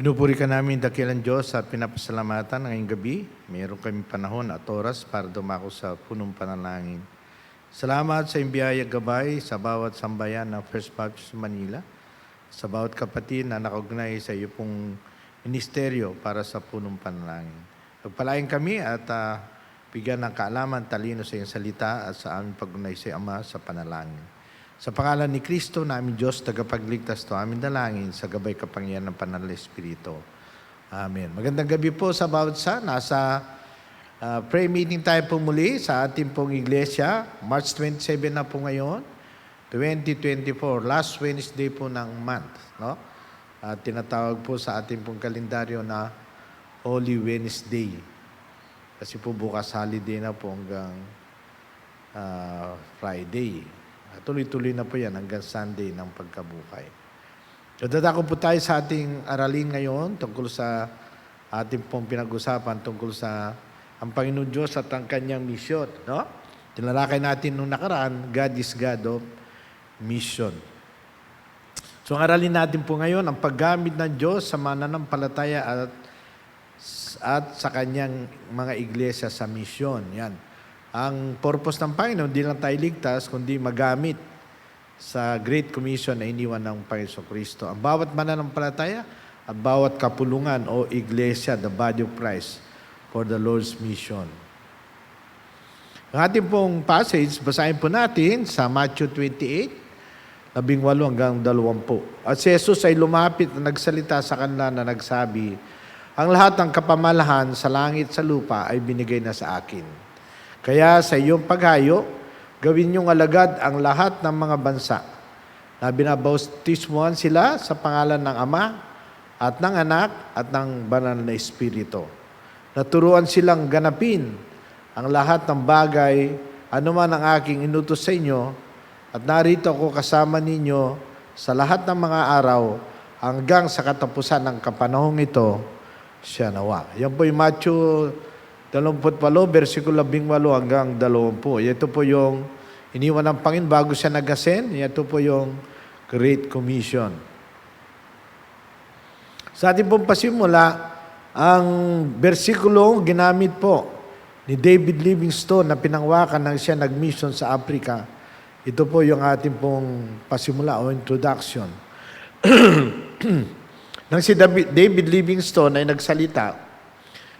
Pinupuri ka namin dakilang Diyos at pinapasalamatan ngayong gabi. Mayroon kaming panahon at oras para dumako sa punong panalangin. Salamat sa imbiyaya gabay sa bawat sambayan ng First Baptist Manila, sa bawat kapatid na nakaugnay sa iyo pong ministeryo para sa punong panalangin. Pagpalain kami at bigyan ng kaalaman, talino sa iyong salita at sa aming pag-ugnay sa Ama sa panalangin. Sa pangalan ni Kristo, namin Diyos, tagapagligtas to, aming dalangin sa gabay kapangyarihan ng Banal na Espiritu. Amen. Magandang gabi po sa bawat isa. Nasa prayer meeting tayo po muli sa ating pong iglesia. March 27 na po ngayon, 2024. Last Wednesday po ng month. No? Tinatawag po sa ating pong kalendaryo na Holy Wednesday. Kasi po bukas holiday na po hanggang Friday. Tuloy-tuloy na po yan hanggang Sunday ng pagkabukay. So, dadako po tayo sa ating aralin ngayon tungkol sa ating pong pinag-usapan tungkol sa ang Panginoon Diyos at ang kanyang misyon. No? Tinalakay natin nung nakaraan, God is God of mission. So, ang aralin natin po ngayon, ang paggamit ng Diyos sa mananampalataya at sa kanyang mga iglesia sa mission. Yan. Ang purpose ng Panginoon, hindi lang tayo ligtas, kundi magamit sa Great Commission na iniwan ng Panginoon Kristo. Ang bawat mananampalataya at bawat kapulungan o iglesia, the body of Christ, for the Lord's mission. Ang ating pong passage, basahin po natin sa Matthew 28, 18 hanggang 20. At si Jesus ay lumapit na nagsalita sa kanila na nagsabi, ang lahat ng kapamalahan sa langit sa lupa ay binigay na sa akin. Kaya sa iyong paghayo, gawin niyong alagad ang lahat ng mga bansa na binabautismuhan sila sa pangalan ng Ama at ng Anak at ng Banal na Espiritu. Naturuan silang ganapin ang lahat ng bagay, anuman ang aking inutos sa inyo, at narito ako kasama ninyo sa lahat ng mga araw hanggang sa katapusan ng kapanahong ito, siya nawa. Yan po yung Matthew 28, versikulo 18 hanggang 20. Ito po yung iniwan ng Panginoon bago siya nag-ascend. Ito po yung Great Commission. Sa ating pong pasimula, ang versikulo ginamit po ni David Livingstone na pinangwakan nang siya nag-mission sa Africa. Ito po yung ating pong pasimula o introduction. Nang si David Livingstone ay nagsalita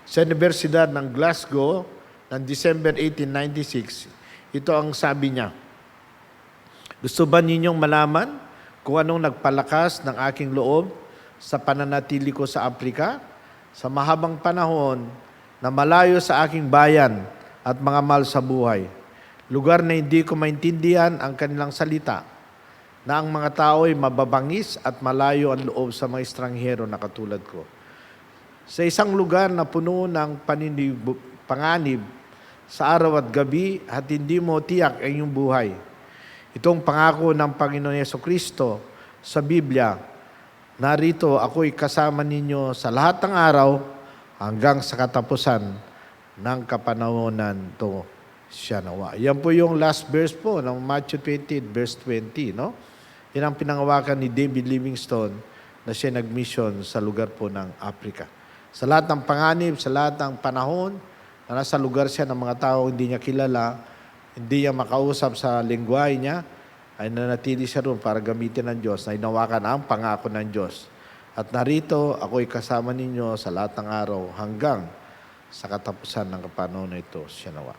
sa Universidad ng Glasgow ng December 1896, ito ang sabi niya, gusto ba ninyong malaman kung anong nagpalakas ng aking loob sa pananatili ko sa Afrika? Sa mahabang panahon na malayo sa aking bayan at mga mahal sa buhay, lugar na hindi ko maintindihan ang kanilang salita, na ang mga tao ay mababangis at malayo ang loob sa mga estranghero na katulad ko. Sa isang lugar na puno ng panganib sa araw at gabi at hindi mo tiyak ang iyong buhay. Itong pangako ng Panginoon Jesucristo sa Biblia, narito ako'y kasama ninyo sa lahat ng araw hanggang sa katapusan ng kapanahonan to siya nawa. Yan po yung last verse po ng Matthew 20, verse 20, no? Yan ang pinangawakan ni David Livingstone na siya nag-mission sa lugar po ng Africa. Sa lahat ng panganib, sa lahat ng panahon, na nasa lugar siya ng mga tao hindi niya kilala, hindi niya makausap sa lingwahe niya, ay nanatili siya roon para gamitin ng Diyos na inawakan ang pangako ng Diyos. At narito, ako'y kasama ninyo sa lahat ng araw hanggang sa katapusan ng kapanahon na ito, siya nawa.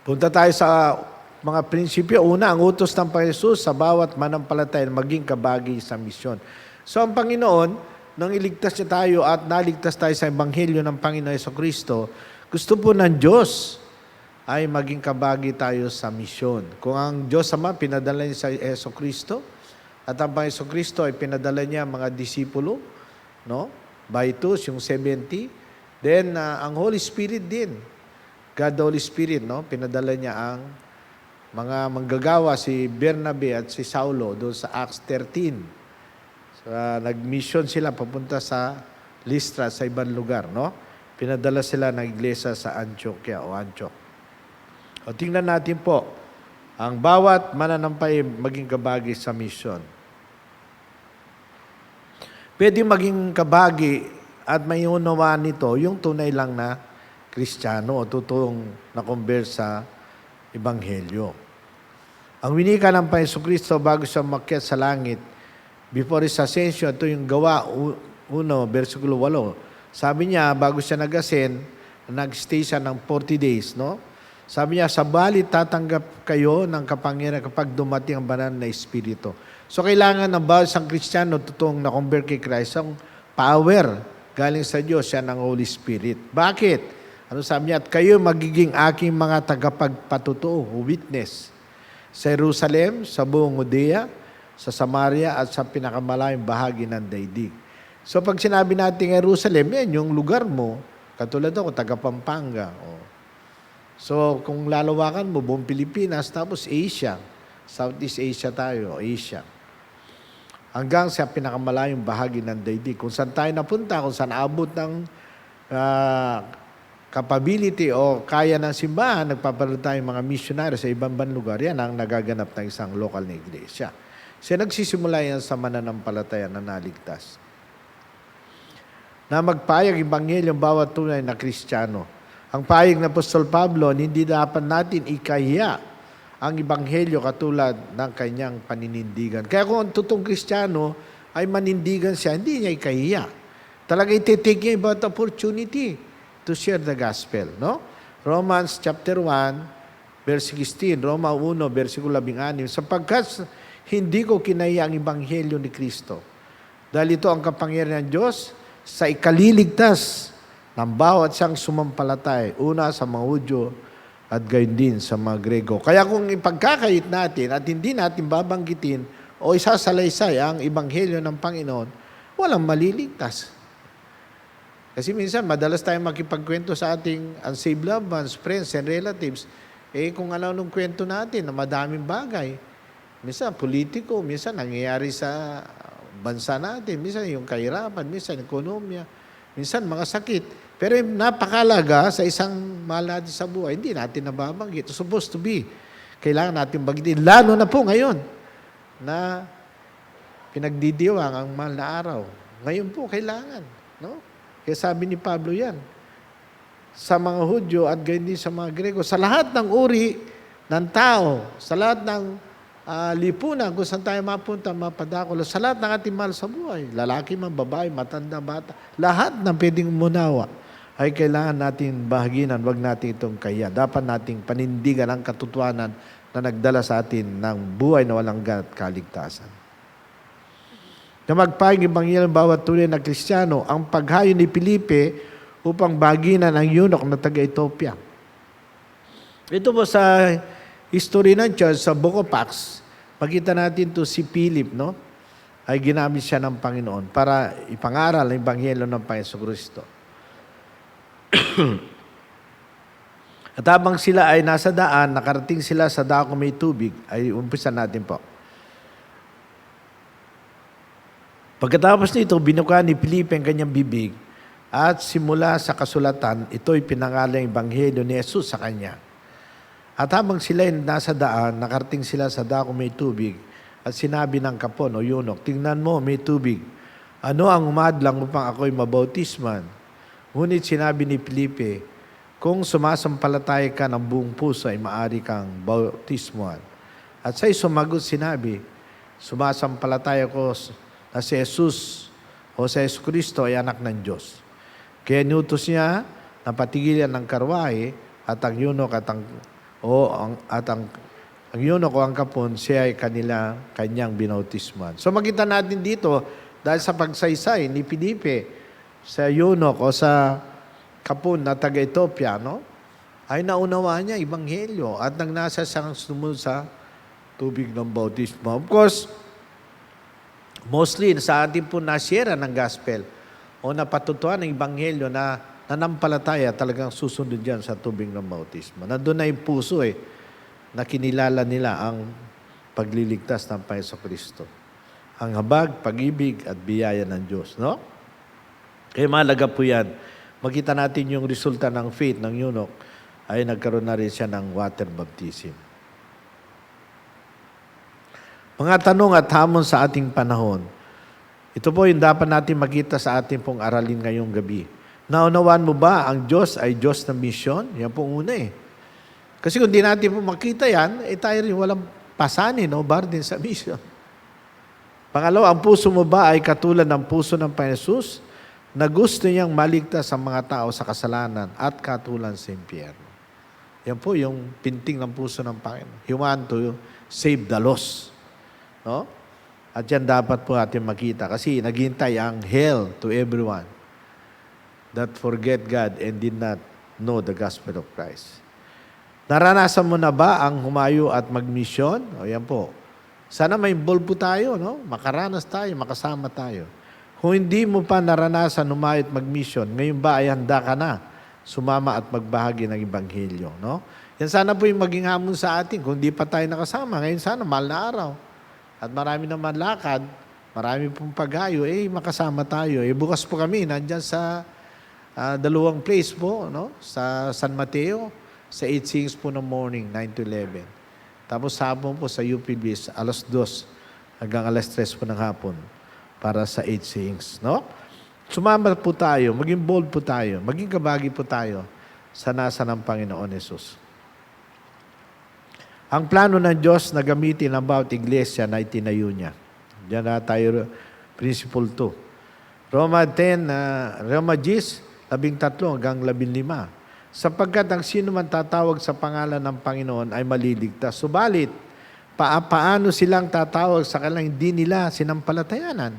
Punta tayo sa mga prinsipyo. Una, ang utos ng Panginoon Jesus sa bawat manampalataya maging kabagi sa misyon. So ang Panginoon, nang iligtas niya tayo at naligtas tayo sa Ebanghelyo ng Panginoon Jesucristo, gusto po ng Diyos ay maging kabagi tayo sa misyon. Kung ang Diyos Ama pinadala niya sa Jesucristo at ang Panginoon Jesucristo ay pinadala niya mga disipulo, no? By twos, yung 70. Then, ang Holy Spirit din, God the Holy Spirit, no? Pinadala niya ang mga manggagawa, si Bernabe at si Saulo, doon sa Acts 13. Nag-mission sila papunta sa Lystra, sa ibang lugar, no? Pinadala sila ng iglesia sa Antioquia o Antioch. O tingnan natin po, ang bawat mananampay maging kabagi sa mission. Pwede maging kabagi at may unawaan nito yung tunay lang na Kristiyano o totoong na-convert sa Ebanghelyo. Ang winika ng Panginoon Kristo bago siya umakyat sa langit, before his ascension, ito yung Gawa 1, versikulo 8. Sabi niya, bago siya nag-ascend, nag-stay siya ng 40 days, no? Sabi niya, sabalit tatanggap kayo ng kapangyarihan kapag dumating ang banal na Espiritu. So, kailangan ng bawat isang Kristiyano, totoong na-convert kay Christ, ang power galing sa Diyos, siya ng Holy Spirit. Bakit? Ano sabi niya? At kayo magiging aking mga tagapagpatutuo, witness, sa Jerusalem, sa buong Judea, sa Samaria at sa pinakamalayong bahagi ng daigdig. So pag sinabi natin Jerusalem, yan yung lugar mo. Katulad ako, taga Pampanga. Oh. So kung lalawakan mo, buong Pilipinas, tapos Asia. Southeast Asia tayo, Asia. Hanggang sa pinakamalayong bahagi ng daigdig. Kung saan tayo napunta, kung saan abot ng capability o kaya ng simbahan, nagpaparoon tayong mga missionary sa ibang lugar. Yan ang nagaganap ng isang local na iglesia. Siya nagsisimula yan sa mananampalataya na naligtas. Na magpayag Ebanghelyo bawat tunay na Kristiyano. Ang payag na Apostol Pablo, hindi dapat natin ikahiya ang Ebanghelyo katulad ng kanyang paninindigan. Kaya kung ang totoong Kristiyano ay manindigan siya, hindi niya ikahiya. Talaga iti-take niya about opportunity to share the gospel. No? Romans chapter 1, verse 16, Roma 1, versikulo 16, sapagkat hindi ko kinaya ang Ebanghelyo ni Kristo. Dahil ito ang kapangyarihan ng Diyos sa ikaliligtas ng bawat siyang sumampalatay. Una sa mga Hudyo at gayon din sa mga Grego. Kaya kung ipagkakait natin at hindi natin babanggitin o isasalaysay ang Ebanghelyo ng Panginoon, walang maliligtas. Kasi minsan, madalas tayong makipagkwento sa ating unsaved loved ones, friends, and relatives, kung ano-anong kwento natin na madaming bagay. Minsan, politiko, minsan nangyayari sa bansa natin, minsan yung kahirapan, minsan ekonomiya, minsan mga sakit. Pero napakalaga sa isang mahal natin sa buhay, hindi natin nababanggit. It's supposed to be. Kailangan natin banggitin. Lalo na po ngayon na pinagdidiwang ang mahal na araw. Ngayon po, kailangan. No? Kaya sabi ni Pablo yan, sa mga Hudyo at gayon din sa mga Grego, sa lahat ng uri ng tao, sa lahat ng lipunan, kung saan tayo mapunta, mapadakol, sa lahat ng ating mahal sa buhay, lalaki man, babae, matanda, bata, lahat ng pwedeng umunawa ay kailangan natin bahaginan, wag natin itong kaya. Dapat nating panindigan ang katotohanan na nagdala sa atin ng buhay na walang ganat kaligtasan. Na magpahing Ebanghelyo ng bawat tunay na Kristiyano, ang paghayo ni Felipe upang baginan ang eunuch na taga-Ethiopia. Ito po sa history ng church, sa Book of Acts, makita natin to si Philip, no? ay ginamit siya ng Panginoon para ipangaral ang Ebanghelyo ng Panginoon Kristo. At habang sila ay nasa daan, nakarating sila sa dako may tubig, ay umpisa natin po. Pagkatapos nito, binuka ni Felipe ang kanyang bibig at simula sa kasulatan, ito'y pinangalan ang Ebanghelyo ni Jesus sa kanya. At habang sila ay nasa daan, nakarating sila sa dako may tubig at sinabi ng kapon o yunok, tingnan mo, may tubig. Ano ang umadlang upang ako'y mabautisman? Ngunit sinabi ni Felipe, kung sumasampalataya ka ng buong puso ay maaari kang bautismuhan. At sa'y sumagot sinabi, sumasampalataya ko na si Jesus o si Jesus Kristo ay anak ng Diyos. Kaya inutos niya na patigilan ng karwahe at ang yunok ang yunok o ang kapon, siya ay kanyang binautisman. So makita natin dito, dahil sa pagsaysay ni Felipe sa yunok o sa kapon na taga-Ethiopia, no? Ay naunawa niya Ebanghelyo at nang nasa siyang sumunod sa tubig ng bautismo. Of course, mostly sa atin po nasyera ng gospel o napatutuan ng Ebanghelyo na nanampalataya talagang susunod yan sa tubig ng bautismo. Nandun na yung puso na kinilala nila ang pagliligtas ng Panginoon Kristo. Ang habag, pag-ibig at biyaya ng Diyos. No? Kaya mahalaga po yan. Makita natin yung resulta ng faith ng yunok ay nagkaroon na rin siya ng water baptism. Mga tanong at hamon sa ating panahon. Ito po yung dapat natin makita sa ating pong aralin ngayong gabi. Naunawaan mo ba ang Diyos ay Diyos ng misyon? Yan po una Kasi kung di natin po makita yan, tayo rin walang pasanin o burden sa misyon. Pangalawa, ang puso mo ba ay katulad ng puso ng Panginoon Jesus na gusto niyang maligtas ang mga tao sa kasalanan at katulan sa impyerno? Yan po yung pinting ng puso ng Panginoon. He want to save the lost. No? At yan dapat po atin makita kasi naghintay ang hell to everyone that forget God and did not know the gospel of Christ. Naranasan mo na ba ang humayo at magmisyon? O yan po. Sana may involve po tayo, no? Makaranas tayo, makasama tayo. Kung hindi mo pa naranasan humayo at magmisyon, ngayon ba ay handa ka na sumama at magbahagi ng Ebanghelyo, no? Yan sana po yung maging hamon sa atin. Kung hindi pa tayo nakasama, ngayon sana, mahal na araw. At marami naman lakad, marami pong paghayo, makasama tayo. Bukas po kami, nandyan sa dalawang place po, no? Sa San Mateo, sa 8 sings po ng morning, 9 to 11. Tapos hapon po sa UPBs, alas 2 hanggang alas 3 po ng hapon para sa 8 sings, no? Sumama po tayo, maging bold po tayo, maging kabagi po tayo sa nasa ng Panginoon Jesus. Ang plano ng Diyos na gamitin ang bawat iglesia na itinayo niya. Diyan na tayo, principle 2. Roma 10, Roma 10, 13 hanggang 15. Sapagkat ang sino man tatawag sa pangalan ng Panginoon ay maliligtas. Subalit, paano silang tatawag sa kanilang hindi nila sinampalatayanan?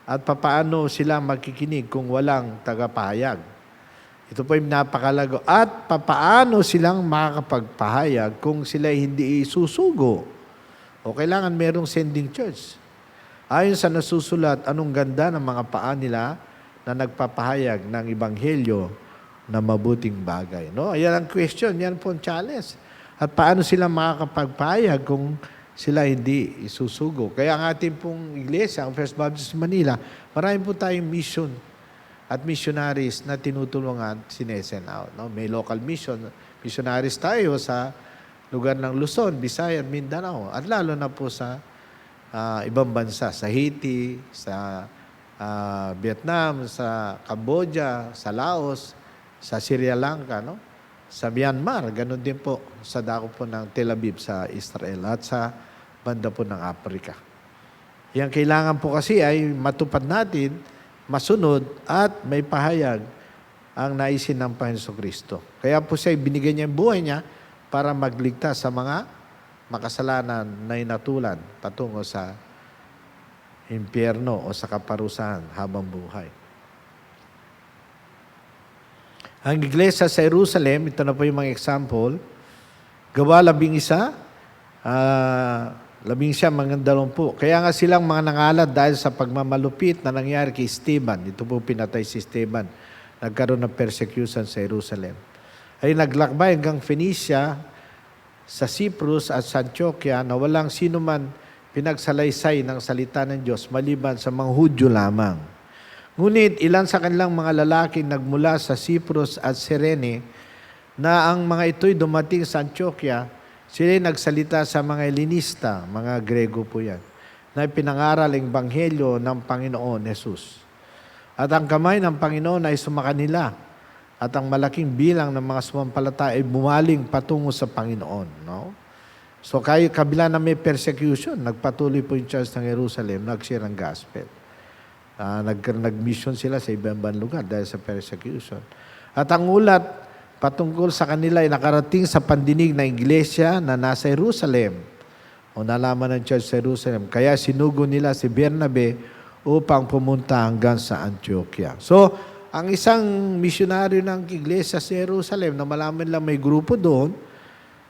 At paano sila makikinig kung walang tagapahayag? Ito po yung napakalago. At paano silang makakapagpahayag kung sila hindi isusugo? O kailangan merong sending church. Ayon sa nasusulat, anong ganda ng mga paa nila na nagpapahayag ng Ebanghelyo na mabuting bagay. No? Ayan ang question, yan po ang challenge. At paano sila makakapagpahayag kung sila hindi isusugo? Kaya ang ating pong iglesia, ang First Baptist Manila, marami po tayong mission at missionaries na tinutulungan, sinesend out. No? May local missionaries tayo sa lugar ng Luzon, Visayas, Mindanao, at lalo na po sa ibang bansa, sa Haiti, sa Vietnam, sa Cambodia, sa Laos, sa Sri Lanka, no? Sa Myanmar, ganun din po sa dako po ng Tel Aviv sa Israel at sa banda po ng Africa. Yang kailangan po kasi ay matupad natin, masunod at may pahayag ang naisin ng Panginoon Kristo. Kaya po siya binigay niya ang buhay niya para magligtas sa mga makasalanan na inatulan patungo sa impyerno o sa kaparusahan habang buhay. Ang iglesia sa Jerusalem, ito na po yung mga example, Gawa 11, mga 20. Kaya nga silang mga nangalat dahil sa pagmamalupit na nangyari kay Esteban. Ito po pinatay si Esteban. Nagkaroon ng persecution sa Jerusalem. Ay naglakbay hanggang Phoenicia, sa Cyprus at sa Antioquia na walang sino man pinagsalaysay ng salita ng Diyos maliban sa mga Hudyo lamang. Ngunit ilan sa kanilang mga lalaki nagmula sa Cyprus at Cyrene na ang mga ito'y dumating sa Antioquia, sila'y nagsalita sa mga Helenista, mga Grego po yan, na pinangaral ang Banghelyo ng Panginoon Jesus. At ang kamay ng Panginoon ay sumakanila at ang malaking bilang ng mga sumampalataya ay bumaling patungo sa Panginoon. No? So kabila na may persecution, nagpatuloy po yung church ng Jerusalem, nag-share ang gospel. Nag-mission sila sa ibang lugar dahil sa persecution. At ang ulat patungkol sa kanila ay nakarating sa pandinig ng iglesia na nasa Jerusalem o nalaman ng church sa Jerusalem. Kaya sinugo nila si Bernabe upang pumunta hanggang sa Antioquia. So, ang isang misyonaryo ng iglesia sa Jerusalem na malaman lang may grupo doon,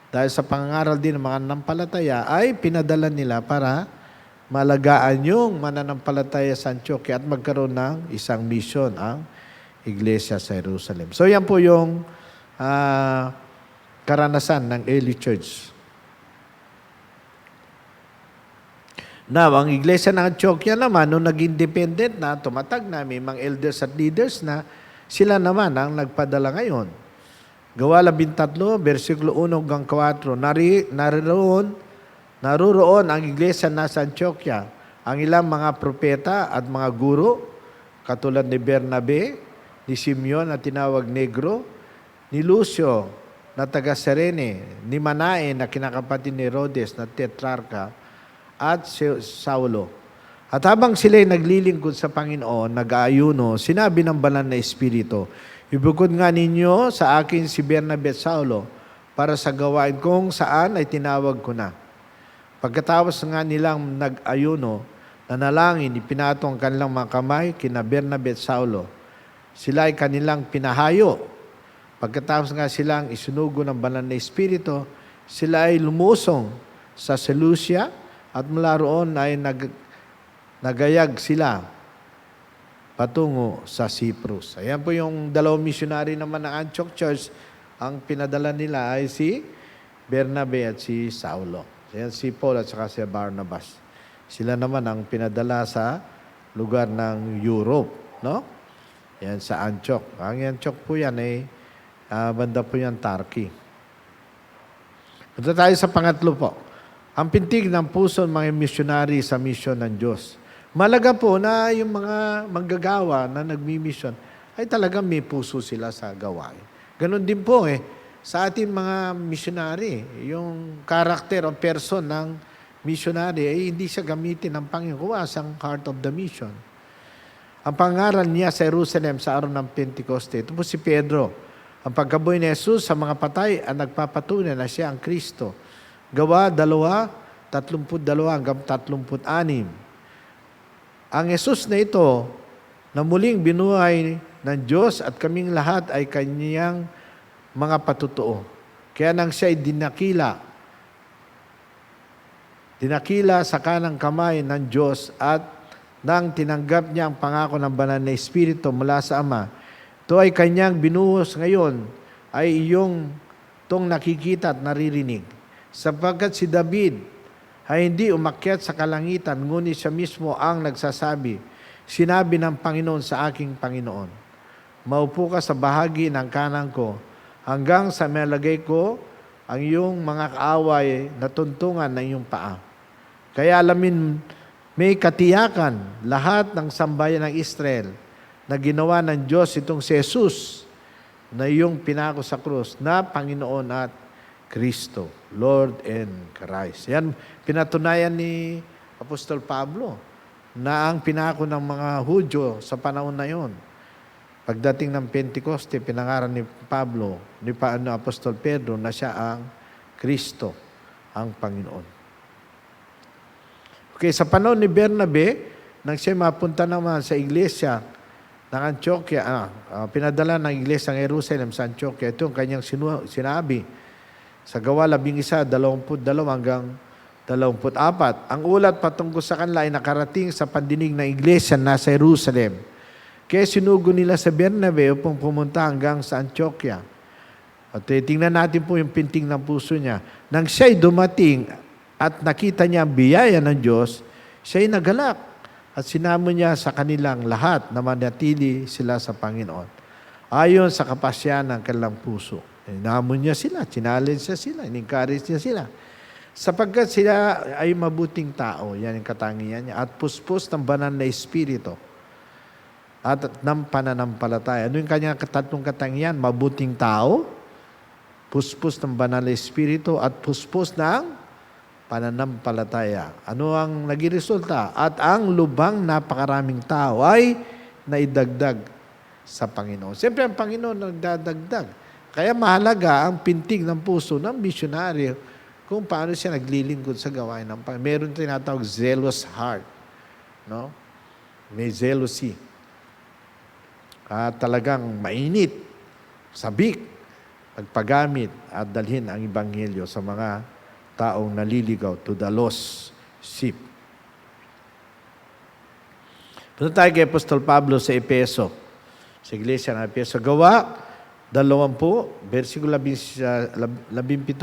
dahil sa pangangaral din ng mga nanampalataya, ay pinadala nila para malagaan yung mananampalataya sa Antioquia at magkaroon ng isang mission ang iglesia sa Jerusalem. So, yan po yung karanasan ng early church. Now, ang iglesia ng Antioquia naman, nung nag-independent na, tumatag na, may mga elders at leaders na, sila naman ang nagpadala ngayon. Gawa 13, versikulo 1 hanggang 4, naruroon ang iglesia na sa Antioquia, ang ilang mga propeta at mga guro, katulad ni Bernabe, ni Simeon na tinawag Negro, ni Lucio na taga Cyrene, ni Manaen na kinakapatid ni Herodes na tetrarka, at si Saulo. At habang sila'y naglilingkod sa Panginoon, nag-aayuno, sinabi ng banal na Espiritu, ibukod nga ninyo sa akin si Bernabe at Saulo para sa gawain kung saan ay tinawag ko na. Pagkatapos nga nilang nag-ayuno, nanalangin, ipinatong kanilang mga kamay kina Bernabe at Saulo. Sila ay kanilang pinahayo. Pagkatapos nga silang isunugo ng banal na Espiritu, sila ay lumusong sa Seleucia at mula roon ay nagayag sila patungo sa Cyprus. Ayan po yung dalawang missionary naman ng Antioch Church. Ang pinadala nila ay si Bernabe at si Saulo. Ayan si Paul at saka si Barnabas. Sila naman ang pinadala sa lugar ng Europe. No? Ayan sa Antioch. Ang Antioch po yan ay banda po yan Turkey. Punta tayo sa pangatlo po. Ang pintig ng puso ng mga missionary sa mission ng Diyos. Malaga po na yung mga manggagawa na nagmi-mission ay talagang may puso sila sa gawain. Ganon din po sa ating mga missionary, yung character o person ng missionary ay hindi siya gamitin ng Panginoon ang heart of the mission. Ang pangaral niya sa Jerusalem sa araw ng Pentecoste, ito po si Pedro. Ang pagkabuhay ni Jesus sa mga patay ang nagpapatunay na siya ang Kristo. Gawa 2:32 hanggang 36. Ang Jesus na ito, na muling binuhay ng Diyos at kaming lahat ay kanyang mga patutuo. Kaya nang siya ay dinakila sa kanang kamay ng Diyos at nang tinanggap niya ang pangako ng banal na Espiritu mula sa Ama, ito ay kanyang binuhos ngayon ay iyong tong nakikita at naririnig. Sapagkat si David ay hindi umakyat sa kalangitan, ngunit siya mismo ang nagsasabi, sinabi ng Panginoon sa aking Panginoon, maupo ka sa bahagi ng kanan ko, hanggang sa malagay ko ang iyong mga kaaway na tuntungan ng iyong paa. Kaya alamin, may katiyakan lahat ng sambayan ng Israel na ginawa ng Diyos itong si Jesus na iyong pinako sa krus na Panginoon at Kristo, Lord and Christ. Yan, pinatunayan ni Apostol Pablo na ang pinako ng mga Hudyo sa panahon na yon. Pagdating ng Pentecoste, pinangaral ni Pablo, ni Apostol Pedro na siya ang Kristo, ang Panginoon. Okay, sa panahon ni Bernabe, nang siya mapunta naman sa iglesia ng Antioquia, pinadala ng iglesia ng Jerusalem sa Antioquia, ito ang kanyang sinabi. Sa Gawa 11:22 hanggang 24. Ang ulat patungkol sa kanila ay nakarating sa pandinig ng iglesia na sa Jerusalem. Kaya sinugo nila sa Bernabe upang pumunta hanggang sa Antioquia. At tingnan natin po yung pinting ng puso niya. Nang siya'y dumating at nakita niya ang biyaya ng Diyos, siya'y nagalak at sinamo niya sa kanilang lahat na manatili sila sa Panginoon. Ayon sa kapasyan ng kanilang puso. Inamon niya sila, challenge niya sila, in-encourage niya sila. Sapagkat sila ay mabuting tao, yan yung katangian niya, at puspos ng banal na espiritu at ng pananampalataya. Ano yung kanyang tatlong katangian? Mabuting tao, puspos ng banal na espiritu, at puspos ng pananampalataya. Ano ang naging resulta? At ang lubhang napakaraming tao ay naidagdag sa Panginoon. Siyempre, ang Panginoon nagdadagdag. Kaya mahalaga ang pintig ng puso ng misyonaryo kung paano siya naglilingkod sa gawain ng Panginoon. Meron tinatawag zealous heart. No? May jealousy. At talagang mainit, sabik, pagpagamit at dalhin ang Ebanghelyo sa mga taong naliligaw to the lost sheep. Punta tayo kay Apostol Pablo sa Epeso. Sa iglesia ng Epeso. Gawa 20, versikulo 17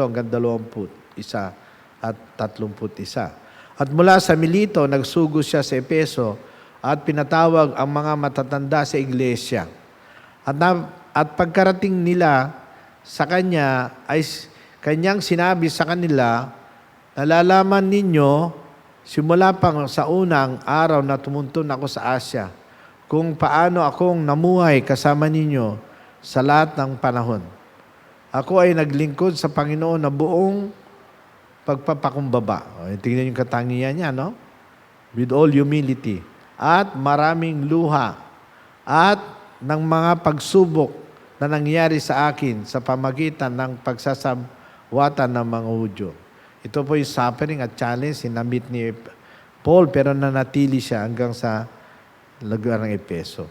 hanggang 21 at 31. At mula sa Milito, nagsugo siya sa Epeso at pinatawag ang mga matatanda sa iglesia. At pagkarating nila sa kanya, ay kanyang sinabi sa kanila, nalalaman ninyo, simula pang sa unang araw na tumuntun ako sa Asya, kung paano akong namuhay kasama ninyo sa lahat ng panahon. Ako ay naglingkod sa Panginoon na buong pagpapakumbaba. Tingnan yung katangian niya, no? With all humility. At maraming luha. At ng mga pagsubok na nangyari sa akin sa pamagitan ng pagsasabwatan ng mga Hudyo. Ito po yung suffering at challenge sinamit ni Paul, pero nanatili siya hanggang sa lugar ng Epeso.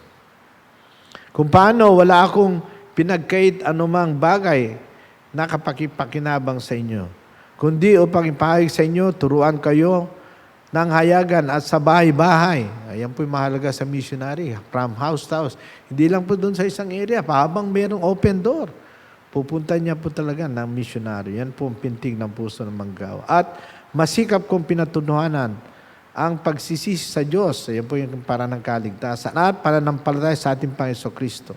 Kung paano wala akong pinagkait anumang bagay na kapakipakinabang sa inyo, kundi upang ipahayag sa inyo, turuan kayo ng hayagan at sa bahay-bahay. Ayan po yung mahalaga sa missionary, from house to house. Hindi lang po doon sa isang area, habang merong open door, pupunta niya po talaga ng missionary. Yan po ang pintig ng puso ng manggawa. At masikap kong pinatunuhanan ang pagsisisi sa Diyos. Ayan po yung para ng kaligtasan. At pananampalataya sa ating Panginoon Kristo.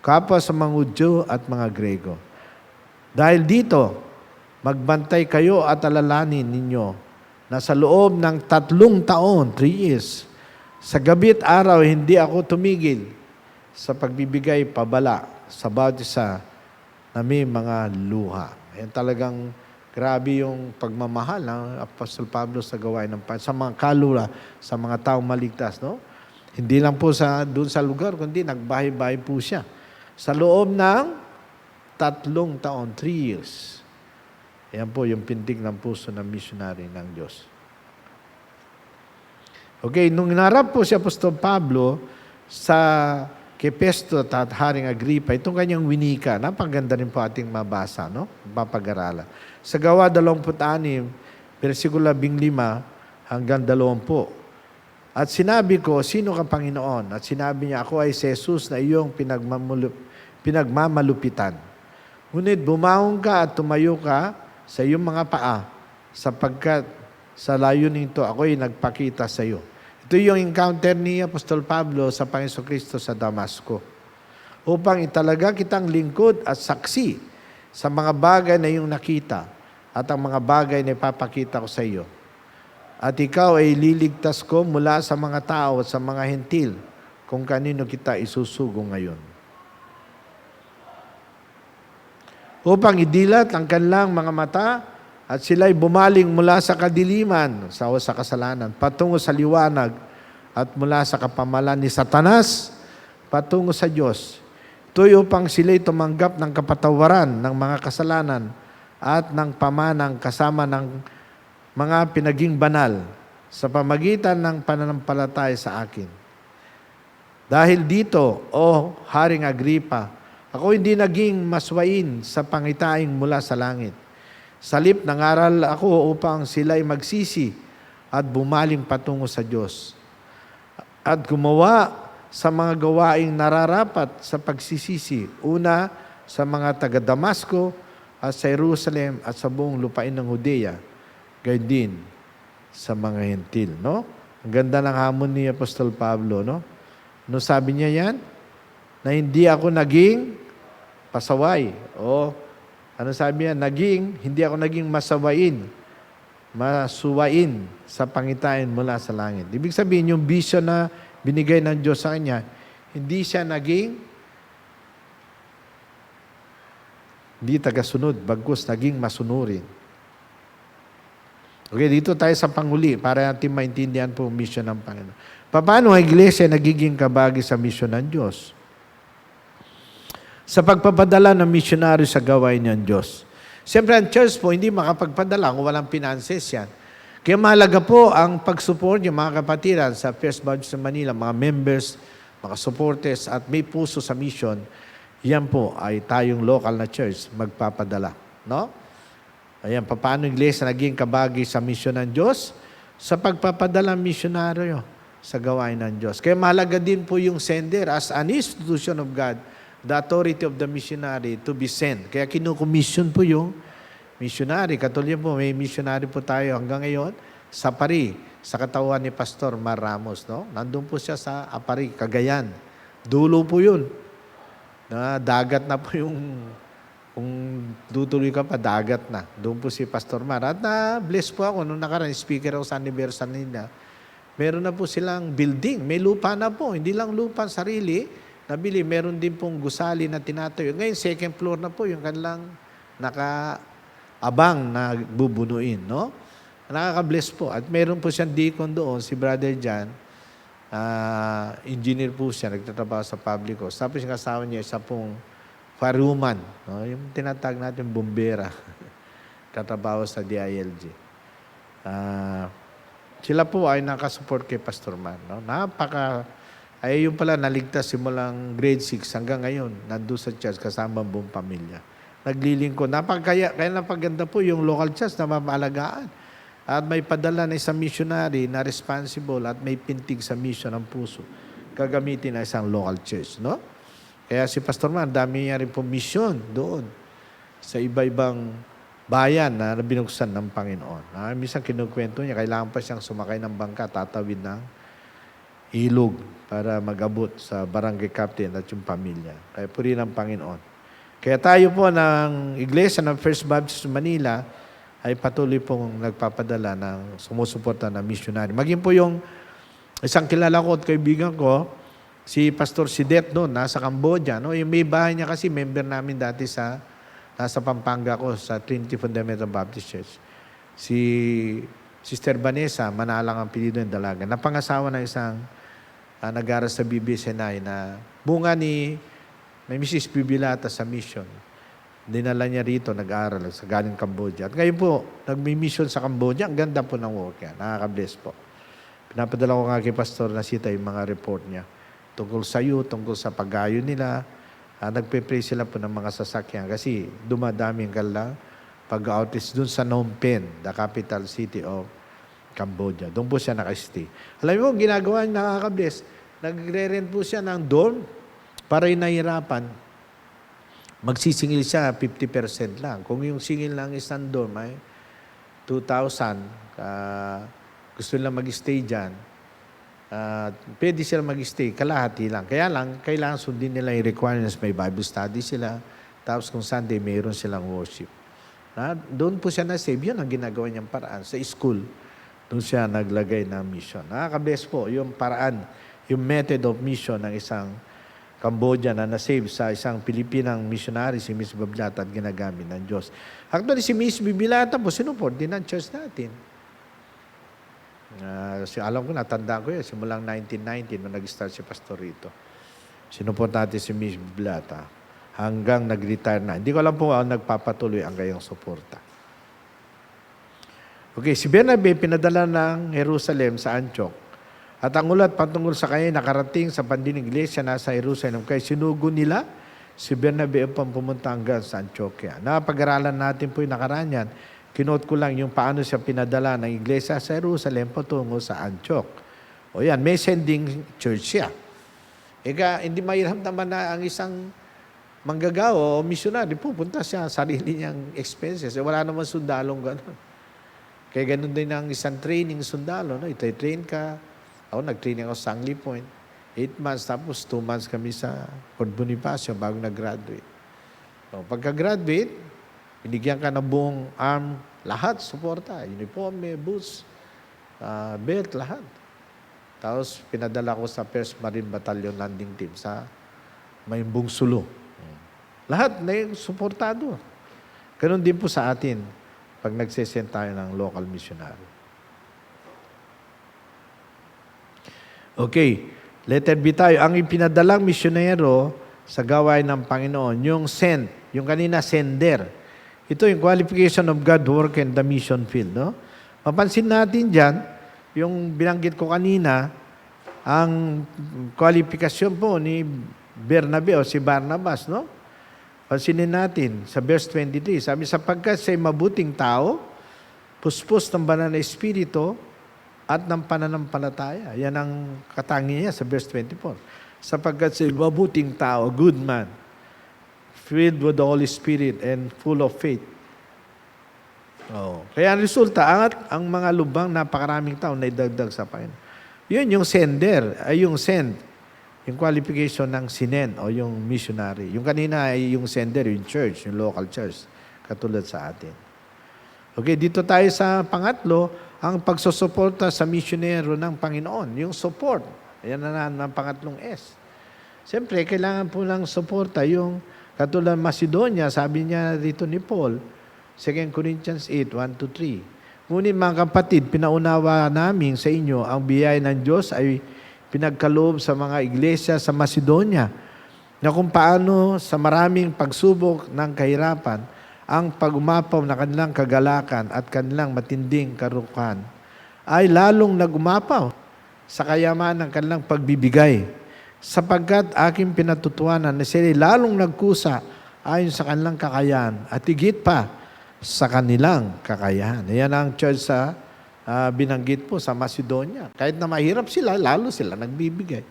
Kapwa sa mga Hudyo at mga Grego. Dahil dito, magbantay kayo at alalanin ninyo na sa loob ng 3 taon, 3 years, sa gabi at araw, hindi ako tumigil sa pagbibigay pabala sa bawat isa na may mga luha. Ayan talagang grabe yung pagmamahal ng Apostol Pablo sa gawain ng Panginoon, sa mga kalula, sa mga taong maligtas, no? Hindi lang po doon sa lugar, kundi nagbahay-bahay po siya. Sa loob ng 3 taon, 3 years. Ayan po yung pintig ng puso ng missionary ng Diyos. Okay, nung inarap po si Apostol Pablo sa kay Festo at Haring Agripa, itong kanyang winika, napaganda rin po ating mabasa, no? Papag-aralan. Sa Gawa 26, versikulo 15 hanggang 20. At sinabi ko, sino ka Panginoon? At sinabi niya, ako ay si Jesus na iyong pinagmamalupitan. Ngunit bumangon ka at tumayo ka sa iyong mga paa, sapagkat sa layunin ito, ako'y nagpakita sa iyo. Ito yung encounter ni Apostol Pablo sa Panginoon Kristo sa Damasco. Upang italaga kitang lingkod at saksi sa mga bagay na iyong nakita at ang mga bagay na ipapakita ko sa iyo. At ikaw ay liligtas ko mula sa mga tao at sa mga hentil kung kanino kita isusugo ngayon. Upang idilat ang kanilang mga mata at sila'y bumaling mula sa kadiliman, sa kasalanan, patungo sa liwanag at mula sa kapamalan ni Satanas, patungo sa Diyos. Ito'y upang sila'y tumanggap ng kapatawaran ng mga kasalanan at ng pamanang kasama ng mga pinaging banal sa pamagitan ng pananampalataya sa akin. Dahil dito, O Haring Agripa, ako hindi naging maswain sa pangitaing mula sa langit. Salip, nangaral ako upang sila'y magsisi at bumaling patungo sa Diyos. At gumawa sa mga gawaing nararapat sa pagsisisi. Una, sa mga taga-Damasco at sa Jerusalem at sa buong lupain ng Judea. Gayon din sa mga hentil, no? Ang ganda ng hamon ni Apostol Pablo, no? No, sabi niya yan? Na hindi ako naging pasaway. O, ano sabi niya? Hindi ako naging masuwain sa pangitain mula sa langit. Ibig sabihin, yung vision na binigay ng Diyos sa kanya, hindi siya hindi tagasunod, bagkus naging masunurin. Okay, dito tayo sa panghuli para natin maintindihan po ang mission ng Panginoon. Paano ang iglesia nagiging kabagi sa mission ng Diyos? Sa pagpapadala ng misyonaryo sa gawain ng Diyos. Siyempre, ang church po, hindi makapagpadala kung walang finances yan. Kaya mahalaga po ang pag-support yung mga kapatiran sa First Baptist sa Manila, mga members, mga supporters, at may puso sa mission. Yan po ay tayong local na church magpapadala. No? Ayan, paano iglesia naging kabagi sa mission ng Diyos? Sa pagpapadala ng misyonaryo sa gawain ng Diyos. Kaya mahalaga din po yung sender as an institution of God, the authority of the missionary to be sent. Kaya kinukomission po yung missionary. Katulad po, may missionary po tayo hanggang ngayon sa Apari, sa katawan ni Pastor Mar Ramos. No? Nandun po siya sa Apari, Cagayan. Dulo po yun. Na dagat na po yung, kung tutuloy ka pa, dagat na. Doon po si Pastor Mar. At na-bless po ako nung nakaraan, speaker ako sa anniversary nila. Meron na po silang building. May lupa na po. Hindi lang lupa sarili. Nabili, meron din pong gusali na tinatayo. Ngayon, second floor na po yung kanilang nakaabang na bubunuin. No? Nakaka-bless po. At meron po siyang deacon doon, si Brother John. Engineer po siya, nagtatrabaho sa public house. Tapos yung kasama niya, isa pong firewoman. No? Yung tinatag natin, bombera. Tatrabaho sa DILG. Sila po ay nakasupport kay Pastor Man. No? Ay yung pala naligtas simulang grade 6 hanggang ngayon. Nandun sa church kasama ang buong pamilya. Naglilingkod. Kaya napaganda po yung local church na mamalagaan. At may padala na isang missionary na responsible at may pintig sa mission ng puso. Gagamitin na isang local church. No? Kaya si Pastor Man, dami niya rin po mission doon sa iba-ibang bayan na binuksan ng Panginoon. Minsan kinukwento niya, kailangan pa siyang sumakay ng bangka, tatawid ng ilog para mag-abot sa barangay captain at yung pamilya. Kaya puri ng Panginoon. Kaya tayo po ng Iglesia ng First Baptist Manila ay patuloy pong nagpapadala ng sumusuporta ng missionary. Maging po yung isang kilala ko at kaibigan ko, si Pastor Sidet noon, nasa Cambodia. No? Yung may bahay niya kasi, member namin dati nasa Pampanga ko, sa Trinity Fundamental Baptist Church. Si Sister Vanessa, Manalang ang pilido ng dalaga. Napangasawa ng isang nag-aral sa BBSNI na bunga ni Mrs. Bibilata sa mission. Dinala niya rito, nag-aral sa galing Cambodia. At ngayon po, nag-mission sa Cambodia. Ang ganda po ng work niya. Nakaka-bless po. Pinapadala ko nga kay Pastor Nasita yung mga report niya. Tungkol sa youth, tungkol sa paggayo nila. Nagpe-pray sila po ng mga sasakyan. Kasi dumadami ang kanilang pag-outreach dun sa Phnom Penh, the capital city of Cambodia. Doon po siya naka-stay. Alam mo, ginagawa niya nakaka-bless. Nagre-rent po siya ng dorm para yung nahihirapan. Magsisingil siya 50% lang. Kung yung singil ng isang dorm ay 2,000, gusto nila mag-stay dyan, pwede sila mag-stay, kalahati lang. Kaya lang, kailangan sundin nila yung requirements. May Bible study sila. Tapos kung Sunday, mayroon silang worship. Doon po siya na-save. Yun ang ginagawa niyang paraan. Sa school, doon siya naglagay ng mission. Nakaka-bless po yung paraan, yung method of mission ng isang Cambodia na na-save sa isang Pilipinang missionary, si Miss Bibilata, at ginagamit ng Diyos. Actually, si Miss Bibilata po, sinuport din ng church natin. Alam ko, natandaan ko yun, simulang 1990 nung nag-start si Pastor rito. Sinuport natin si Miss Bibilata hanggang nag-retire na. Hindi ko alam po nagpapatuloy ang gayong suporta. Okay, si Bernabe pinadala ng Jerusalem sa Antioch. At ang ulat patungkol sa kanya nakarating sa pandinig iglesia nasa Jerusalem. Kaya sinugo nila si Bernabe ang pumunta hanggang sa Antioquia. Napag-aralan natin po yung nakaraan yan. Kinote ko lang yung paano siya pinadala ng iglesia sa Jerusalem patungo sa Antioch. O yan, may sending church siya. Eka, hindi mahirap naman na ang isang manggagawa o missionary, pupunta siya, sarili niyang expenses. Wala naman sundalong gano'n. Kaya gano'n din ang isang training sundalo. No? Ito-train ka. Ako, nag-training ako sa Sangley Point. 8 months, tapos 2 months kami sa Fort Bonifacio bago nag-graduate. So, pagka-graduate, binigyan ka ng buong arm, lahat, suporta. Uniforme, boots, belt, lahat. Tapos, pinadala ko sa 1st Marine Battalion Landing Team sa Mayumbong Sulu. Lahat na yung suportado. Ganun din po sa atin pag nagsesend tayo ng local missionary. Okay. Letter B tayo. Ang ipinadalang misyonero sa gawain ng Panginoon, yung send, yung kanina sender. Ito yung qualification of God work and the mission field. No? Mapansin natin dyan, yung binanggit ko kanina, ang qualification po ni Bernabe o si Barnabas, no? Pansinin natin sa verse 23, sabi, sapagkat siya'y mabuting tao, puspos ng banal na espiritu, at ng pananampalataya. Yan ang katangian niya sa verse 24. Sapagkat siya'y mabuting tao, good man, filled with the Holy Spirit and full of faith. Oh. Kaya ang resulta, ang mga lubang napakaraming tao na idagdag sa Panginoon. Yun yung sender, ay yung send. Yung qualification ng sinend o yung missionary. Yung kanina ay yung sender, yung church, yung local church, katulad sa atin. Okay, dito tayo sa pangatlo, ang pagsusuporta sa misyonero ng Panginoon. Yung support. Ayan na ang pangatlong S. Siyempre, kailangan po ng suporta. Yung katulad Macedonia, sabi niya dito ni Paul, 2 Corinthians 8, 1-3. Ngunit mga kapatid, pinaunawa namin sa inyo ang biyaya ng Diyos ay pinagkaloob sa mga iglesia sa Macedonia na kung paano sa maraming pagsubok ng kahirapan ang pag-umapaw na kanilang kagalakan at kanilang matinding karukan ay lalong nag-umapaw sa kayaman ng kanilang pagbibigay sapagkat aking pinatutuanan na sila lalong nagkusa ayon sa kanilang kakayahan at higit pa sa kanilang kakayahan. Ayan ang church sa binanggit po sa Macedonia. Kahit na mahirap sila, lalo sila nagbibigay.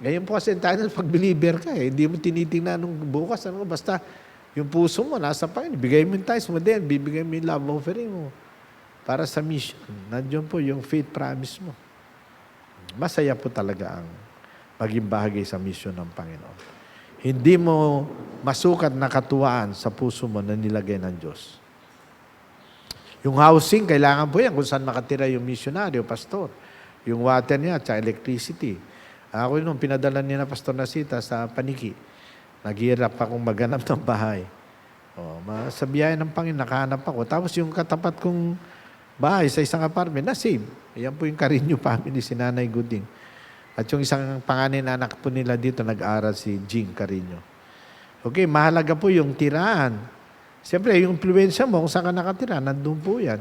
Ngayon po kasi tayo pag believer ka, hindi mo tinitingnan nung bukas. Basta yung puso mo, nasa Panginoon. Bigay mo yung tithes mo din, bibigay mo yung love offering mo para sa mission. Nandiyon po yung faith promise mo. Masaya po talaga ang maging bahagi sa mission ng Panginoon. Hindi mo masukat na katuwaan sa puso mo na nilagay ng Diyos. Yung housing, kailangan po yan kung saan makatira yung missionary o pastor. Yung water niya at electricity. Ako nung pinadala niya na Pastor Nasita sa Paniki, naghihirap akong maghanap ng bahay. Sa biyaya ng Panginoon, nakahanap ako. Tapos yung katapat kong bahay sa isang apartment, na-save. Ayan po yung Carino family, si Nanay Guding. At yung isang panganay na anak po nila dito, nag-aaral si Jing Carino. Okay, mahalaga po yung tiraan. Siyempre, yung influensya mo, kung saan ka nakatira, nandun po yan.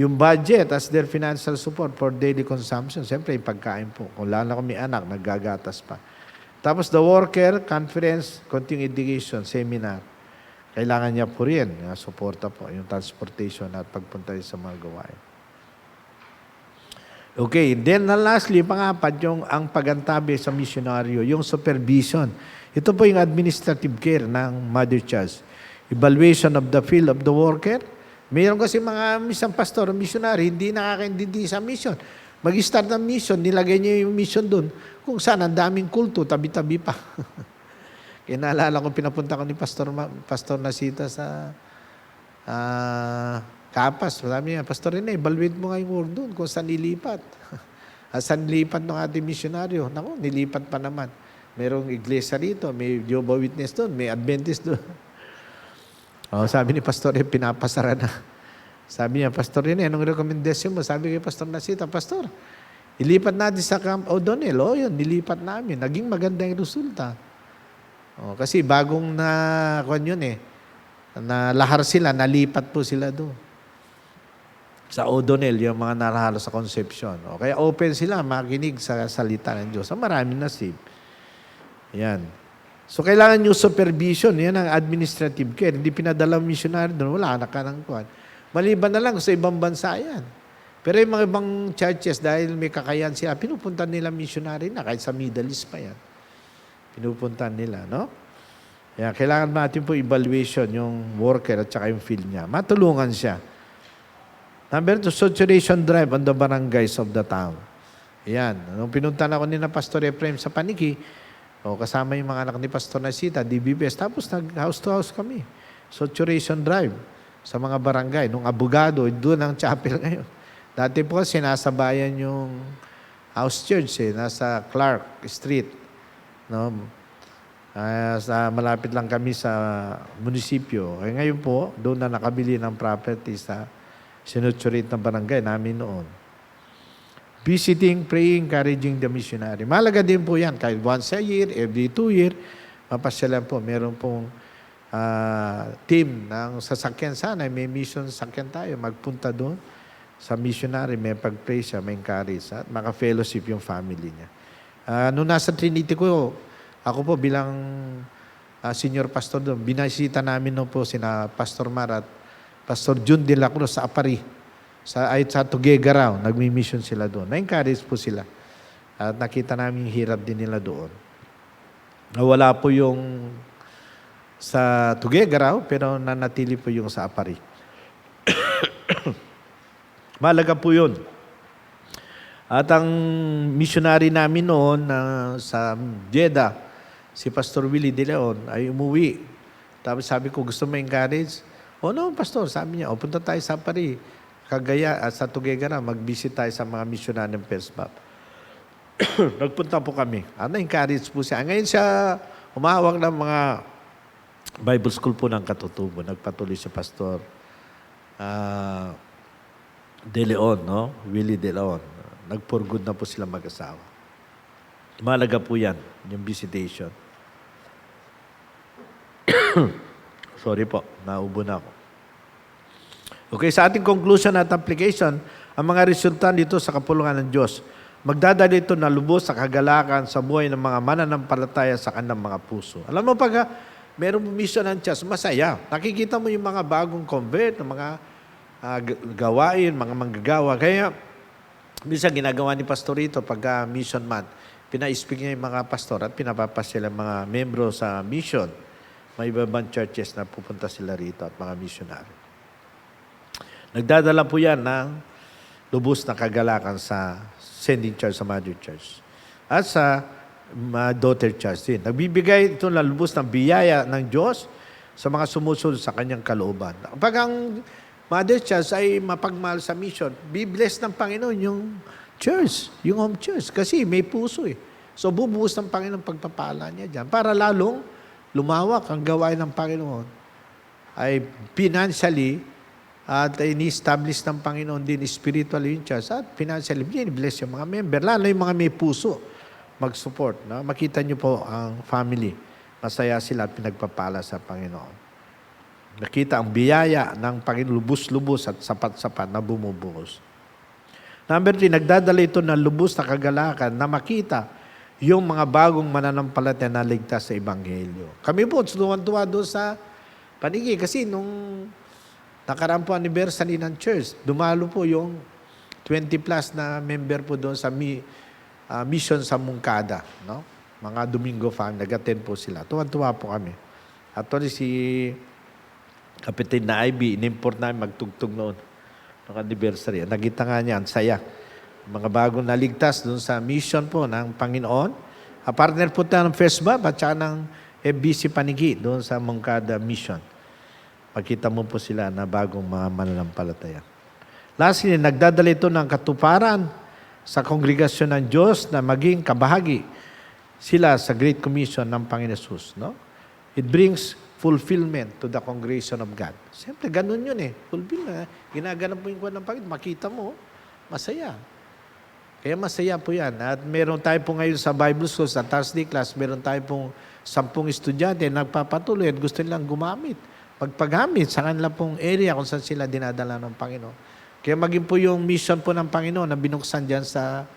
Yung budget as their financial support for daily consumption, siyempre, yung pagkain po. Kung lalo kung may anak, naggagatas pa. Tapos, the worker, conference, continuing education, seminar. Kailangan niya po rin, suporta po, yung transportation at pagpunta sa mga gawain. Okay, then lastly, pangapat, yung ang pagantabi sa misyonaryo, yung supervision. Ito po yung administrative care ng Mother Church. Evaluation of the field of the worker. Mayroon kasi mga isang pastor o missionary, hindi nakakaintindi sa mission. Mag-start ng mission, nilagay niya yung mission doon. Kung saan, ang daming kulto, tabi-tabi pa. Kaya naalala ko, pinapunta ko ni Pastor Nasita sa Kapas. Sabi niya, Pastor Rene, evaluate mo nga yung work doon kung saan nilipat. Saan nilipat ng ating misyonaryo? Naku, nilipat pa naman. Merong iglesia rito, may Jehovah's Witness doon, may Adventist doon. Sabi ni Pastor, pinapasara na. Sabi niya, Pastor Rene, anong recommendation mo? Sabi kay Pastor Nasita, Pastor, ilipat natin sa Camp O'Donnell. Yun, nilipat namin. Naging maganda yung resulta. Kasi bagong nalahar sila, nalipat po sila doon. Sa O'Donnell, yung mga narahalo sa Concepcion. Kaya open sila, makinig sa salita ng Diyos. Maraming nasib. Yan. So, kailangan yung supervision. Yan ang administrative care. Hindi pinadala ang missionary doon. Wala na ka ng kuhan. Maliban na lang sa ibang bansa yan. Pero yung mga ibang churches, dahil may kakayan siya, pinupunta nila missionary na, kahit sa Middle East pa yan. Pinupunta nila, no? Kaya kailangan natin po evaluation yung worker at saka yung field niya. Matulungan siya. Number 2, saturation drive on the barangays of the town. Yan. Nung pinunta na ako ni na Pastor Ephraim sa Paniki, kasama yung mga anak ni Pastor Nasita, DBBS, tapos nag-house to house kami. Saturation drive sa mga barangay. Nung abogado, doon ang chapel ngayon. Dati po sinasabayan yung house church, nasa Clark Street. No? Malapit lang kami sa munisipyo. Ngayon po, doon na nakabili ng property sa sinuturate na barangay namin noon. Visiting, praying, encouraging the missionary. Malaga din po yan. Kahit once a year, every 2 years, mapasyalan po. Meron pong team ng sasakyan sana. May mission sasakyan tayo. Magpunta doon sa missionary. May pag-pray siya, may encourage. At maka-fellowship yung family niya. Nung nasa Trinity ko, ako po bilang senior pastor doon, binasita namin noon po sina Pastor Mar at Pastor Jun de la Cruz sa Apari. Sa Tuguegarao, nagmi-mission sila doon. Na-encourage po sila. At nakita namin yung hirap din nila doon. Nawala po yung sa Tuguegarao, pero nanatili po yung sa Apari. Malaga po yun. At ang missionary namin noon sa Jeddah, si Pastor Willie De Leon, ay umuwi. Tapos sabi ko, gusto mo encourage? No, Pastor. Sabi niya, punta tayo sa Apari. Kagaya at sa Tuguegarao, mag-visit tayo sa mga missionary ng First Baptist. Nagpunta po kami. Na-encourage po siya. Ngayon siya humahawak ng mga Bible School po ng Katutubo. Nagpatuloy si Pastor De Leon, no? Willie De Leon. Nag-for good na po sila mag-asawa. Malaga po yan, yung visitation. Sorry po, naubo na ako. Okay, sa ating conclusion at application, ang mga resulta dito sa kapulungan ng Diyos, magdadala ito na lubos sa kagalakan sa buhay ng mga mananampalataya sa kanilang mga puso. Alam mo, pag merong mission ng church, masaya. Nakikita mo yung mga bagong convert, mga gawain, mga manggagawa. Kaya, minsan ginagawa ni Pastor ito pag mission month, pina-speak niya yung mga pastor at pinapapas sila mga membro sa mission. May ibang churches na pupunta sila rito at mga missionary. Nagdadala po yan ng lubos na kagalakan sa sending church, sa mother church. At sa daughter church din. Nagbibigay ito ng lubos ng biyaya ng Diyos sa mga sumusunod sa kanyang kalooban. Pag ang mother church ay mapagmahal sa mission, bibless ng Panginoon yung church, yung home church. Kasi may puso eh. So bubuhos ng Panginoon pagpapala niya dyan. Para lalong lumawak ang gawain ng Panginoon ay financially at ini-establish ng Panginoon din spiritually yung church at financially bless yung mga member. Lalo yung mga may puso mag-support. No? Makita niyo po ang family. Masaya sila at pinagpapala sa Panginoon. Nakita ang biyaya ng Panginoon, lubos-lubos at sapat-sapat na bumubuhos. Number 3, nagdadala ito ng lubos na kagalakan na makita yung mga bagong mananampalataya na ligtas sa Ebanghelyo. Kami po, tuwan-tuwa doon sa Panigi kasi nung nakaraan po anniversary ng church, dumalo po yung 20 plus na member po doon sa mission sa Mungkada. No? Mga Domingo fan, nag-attend po sila. Tuwan-tuwa po kami. Actually, si Kapitan na IB, in-import namin magtugtog noon. Ng anniversary. Nagita nga niya, ang saya. Mga bagong naligtas doon sa mission po ng Panginoon. Partner po tayo ng First Baptist at saka ng FBC Panigi doon sa Mungkada Mission. Pagkita mo po sila na bagong mga mananampalataya. Lastly, nagdadala ito ng katuparan sa kongregasyon ng Diyos na maging kabahagi sila sa Great Commission ng Panginoon Jesus. No? It brings fulfillment to the congregation of God. Siyempre, ganun yun eh. Fulfillment. Ginaganap mo yung kuwan ng Panginoon. Makita mo, masaya. Kaya masaya po yan. At meron tayo po ngayon sa Bible School, sa Thursday class, meron tayo pong 10 estudyante nagpapatuloy at gusto nilang gumamit. Pagpagamit sa kanila pong area kung saan sila dinadala ng Panginoon. Kaya maging po yung mission po ng Panginoon na binuksan dyan sa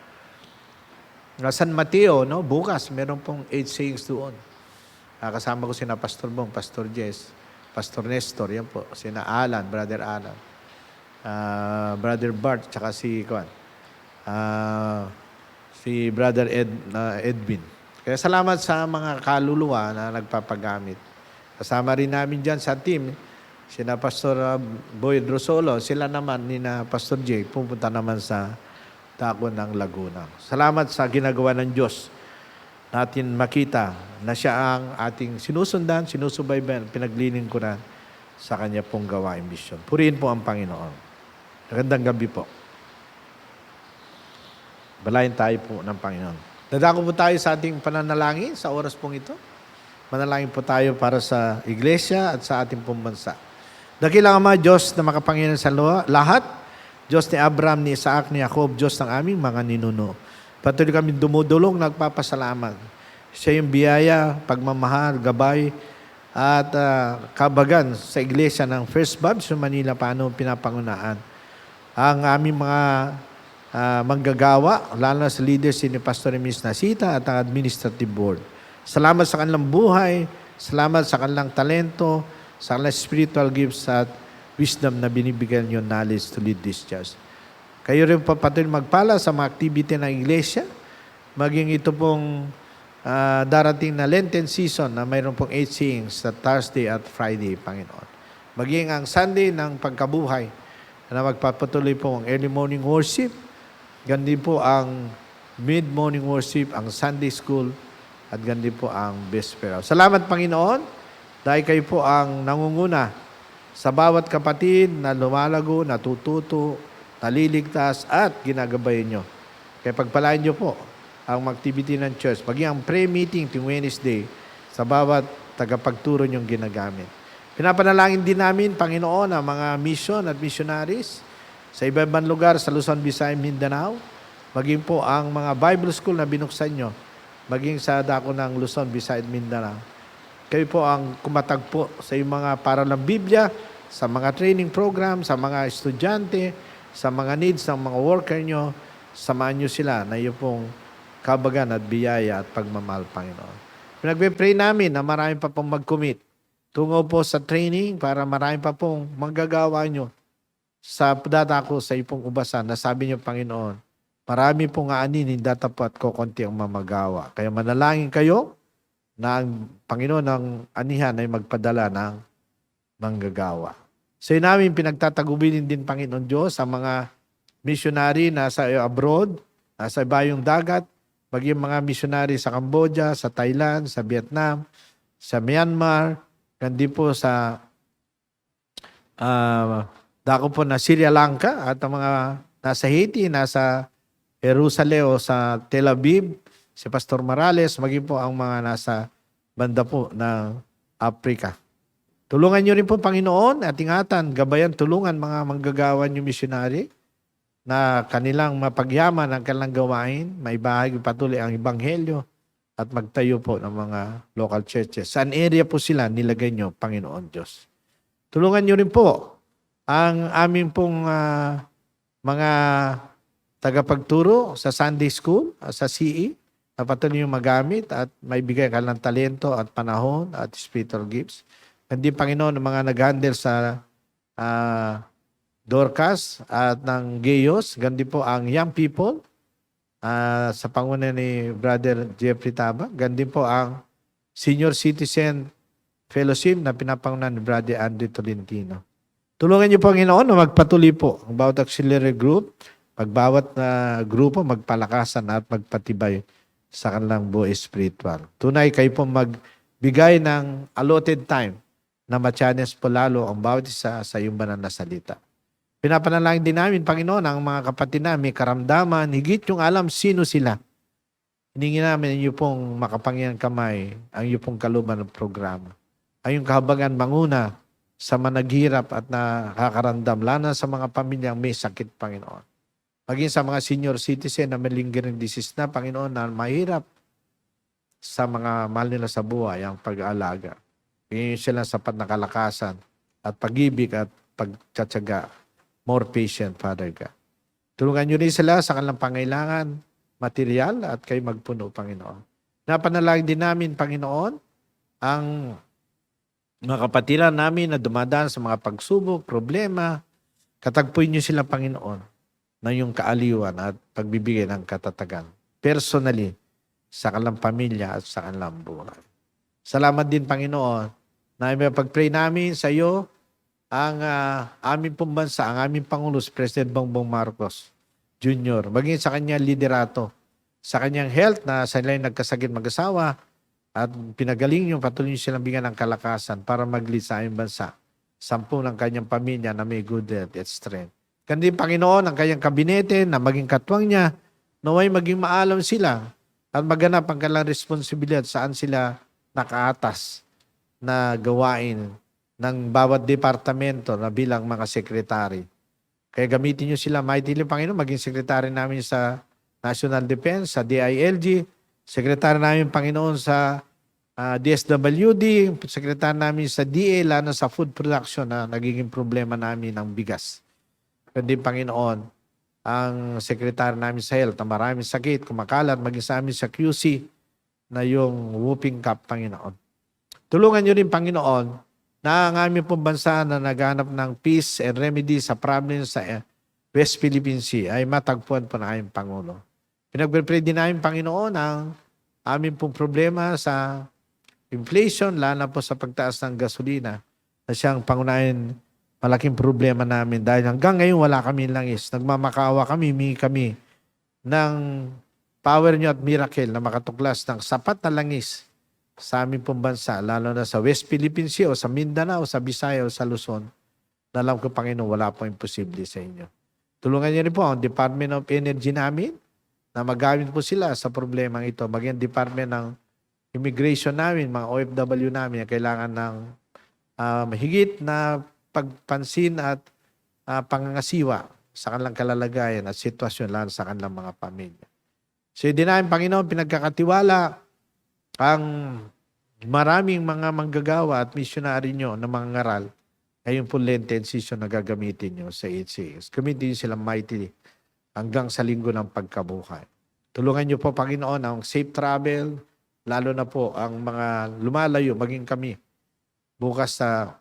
San Mateo, no? Bukas, meron pong 8 sayings doon. Kasama ko sina Pastor Bong, Pastor Jess, Pastor Nestor, yan po. Sina Alan, Brother Alan. Brother Bart, tsaka si Brother Edwin. Kaya salamat sa mga kaluluwa na nagpapagamit. Kasama rin namin dyan sa team, sina Pastor Boyd Rosolo, sila naman ni na Pastor Jay, pupunta naman sa Dako ng Laguna. Salamat sa ginagawa ng Diyos natin makita na siya ang ating sinusundan, sinusubaybayan, pinaglilingkuran sa kanya pong gawain mission. Purihin po ang Panginoon. Magandang gabi po. Balayan tayo po ng Panginoon. Dadako po tayo sa ating pananalangin sa oras pong ito. Manalangin po tayo para sa iglesia at sa ating pong bansa. Dakilang Ama, Diyos na makapangyarihan sa lahat, Diyos ni Abraham, ni Isaac, ni Jacob, Diyos ng aming mga ninuno. Patuloy kami dumudulong, nagpapasalamat. Siya yung biyaya, pagmamahal, gabay, at kabagan sa iglesia ng First Baptist Manila, paano pinapangunaan. Ang aming mga manggagawa, lalo na sa leaders ni Pastor Emis Nasita at ang administrative board. Salamat sa kanilang buhay, salamat sa kanilang talento, sa kanilang spiritual gifts at wisdom na binibigyan nyo knowledge to lead this church. Kayo rin po patuloy magpala sa mga activity ng iglesia, maging ito pong darating na Lenten season na mayroon pong 8 sayings sa Thursday at Friday, Panginoon. Maging ang Sunday ng pagkabuhay na magpapatuloy po ang early morning worship, gandi po ang mid-morning worship, ang Sunday school, at gandi po ang Vespera. Salamat, Panginoon, dahil kayo po ang nangunguna sa bawat kapatid na lumalago, natututo, naliligtas, at ginagabayan nyo. Kaya pagpalain nyo po ang activity ng church, maging ang prayer meeting tuwing Wednesday sa bawat tagapagturo nyong ginagamit. Pinapanalangin din namin, Panginoon, ang mga mission at missionaries sa iba-ibang lugar sa Luzon, Visayas, Mindanao. Maging po ang mga Bible school na binuksan nyo, maging sa dako ng Luzon, Visayas, Mindanao. Kayo po ang kumatagpo sa mga paralang Biblia, sa mga training program, sa mga estudyante, sa mga needs ng mga worker nyo. Samahan nyo sila na iyo pong kabagan at biyaya at pagmamahal, Panginoon. Pinagpe-pray namin na marami pa pong mag-commit tungo po sa training para marami pa pong manggagawa nyo sa dadako sa ipong ubasan na sabi nyo, Panginoon, marami pong aaninin, datapat ko konti ang mamagawa. Kaya manalangin kayo na ang Panginoon ng anihan ay magpadala ng manggagawa. So yun namin pinagtatagubilin din, Panginoon Diyos, sa mga missionary na sa abroad, nasa bayong dagat, maging mga missionary sa Cambodia, sa Thailand, sa Vietnam, sa Myanmar, kandi po sa dako po na Sri Lanka at ang mga nasa Haiti, nasa Jerusalem o sa Tel Aviv, si Pastor Morales, maging po ang mga nasa banda po ng Africa. Tulungan nyo rin po, Panginoon, at ingatan, gabayan, tulungan mga manggagawa nyo missionary na kanilang mapagyaman ang kanilang gawain, maibahagi patuloy ang Ebanghelyo at magtayo po ng mga local churches. Saan area po sila nilagay nyo, Panginoon Diyos? Tulungan nyo rin po ang aming pong mga tagapagturo sa Sunday School, sa CE, na patuloy yung magamit at maibigay ka ng talento at panahon at spiritual gifts. Hindi, Panginoon, ang mga nag-handle sa Dorcas at ng Gayos, gandi po ang young people sa panguna ni Brother Jeffrey Taba, gandi po ang Senior Citizen Fellowship na pinapangunan ni Brother Andrew Tolentino. Tulungan niyo, Panginoon, na magpatuloy po ang bawat auxiliary group, pagbawat grupo, magpalakasan at magpatibay sa kanilang buhay spiritual. Tunay kayo po magbigay ng allotted time na ma-challenge po lalo ang bawat isa sa iyong banal na salita. Pinapanalangin din namin, Panginoon, ang mga kapatid namin, karamdaman, higit yung alam sino sila. Hiningi namin ang iyo pong makapangyang kamay, ang iyo pong kaluban ng programa. Ang iyong kahabagan manguna sa managhirap at nakakaramdam, lalo sa mga pamilyang may sakit, Panginoon. Maging sa mga senior citizen na may lingering disease na, Panginoon, na mahirap sa mga mahal nila sa buhay, ang pag-aalaga. Bigyan sila sapat na kalakasan at pag-ibig at pagtsatsaga. More patient, Father God. Tulungan nyo rin sila sa kanilang pangailangan, material, at kayo magpuno, Panginoon. Napanalangin din namin, Panginoon, ang mga kapatiran namin na dumadaan sa mga pagsubok, problema, katagpuin niyo sila, Panginoon, na yung kaaliwan at pagbibigay ng katatagan. Personally, sa kanilang pamilya at sa kanilang buhay. Salamat din, Panginoon, na pag-pray namin sa iyo ang aming pong bansa, ang aming Pangulo, si President Bongbong Marcos Jr., maging sa kanyang liderato, sa kanyang health na sa nila nagkasakit mag-asawa at pinagaling yung patuloy niyo silang bigyan ng kalakasan para mag-lead sa aming bansa. 10 ng kanyang pamilya na may good health at strength. Kandi, Panginoon, ang kanyang kabinete na maging katwang niya, naway maging maalam sila at maganap ang kanilang responsibilidad saan sila nakaatas na gawain ng bawat departamento na bilang mga sekretary. Kaya gamitin niyo sila, mightily, Panginoon, maging sekretary namin sa National Defense, sa DILG, sekretary namin, Panginoon, sa DSWD, sekretary namin sa DA, lalo sa food production na nagiging problema namin ng bigas. Kundi, Panginoon, ang sekretary namin sa health na maraming sakit, kumakalat, maging sa amin sa QC na yung whooping cough, Panginoon. Tulungan niyo rin, Panginoon, na ang aming pong bansa na naghanap ng peace and remedy sa problems sa West Philippine Sea ay matagpuan po na aming Pangulo. Pinag-pray din namin, Panginoon, ang aming pong problema sa inflation, lalo po sa pagtaas ng gasolina na siyang pangunahin malaking problema namin dahil hanggang ngayon wala kami langis. Nagmamakawa kami, humingi kami ng power niyo at miracle na makatuklas ng sapat na langis sa aming pong bansa, lalo na sa West Philippine Sea o sa Mindanao, sa Visayas o sa Luzon. Alam ko, Panginoon, wala pong imposible sa inyo. Tulungan niyo rin po ang Department of Energy namin na magamit po sila sa problemang ito. Maging Department ng Immigration namin, mga OFW namin, kailangan ng higit na pagpansin at pangangasiwa sa kanilang kalalagayan at sitwasyon lalo sa kanilang mga pamilya. So, hindi namin, Panginoon, pinagkakatiwala ang maraming mga manggagawa at misyonary nyo na mga ngaral. Ngayon po Lenten season na gagamitin nyo sa HCS. Gamitin nyo silang mightily hanggang sa linggo ng pagkabuhay. Tulungan nyo po, Panginoon, ang safe travel, lalo na po ang mga lumalayo, maging kami. Bukas sa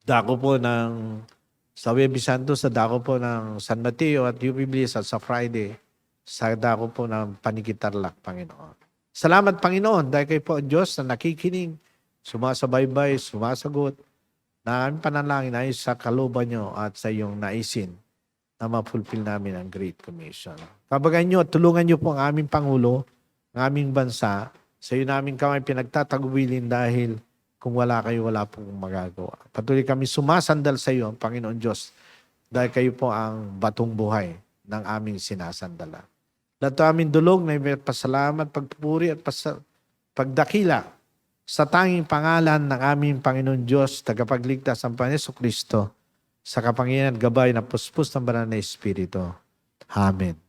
dako po sa Webis Santos, sa dako po ng San Mateo at UP Bliss at sa Friday, sa dako po ng Panikitarlac, Panginoon. Salamat, Panginoon, dahil kayo po ang Diyos na nakikinig, sumasabaybay, sumasagot, na aming panalangin ay sa kalooban nyo at sa iyong naisin na mapulfill namin ang Great Commission. Kabagayan nyo at tulungan nyo po ang aming Pangulo, ang aming bansa, sa iyo namin kami pinagtatagubilin dahil kung wala kayo, wala pong magagawa. Patuloy kami sumasandal sa iyo, Panginoon Diyos, dahil kayo po ang batong buhay ng aming sinasandala. Lahat aming dulog na pasalamat, pagpupuri at pagdakila sa tanging pangalan ng aming Panginoon Diyos, tagapagligtas ang Panginoon Jesucristo, sa kapangyarihan at gabay na puspos ng banal na Espiritu. Amen.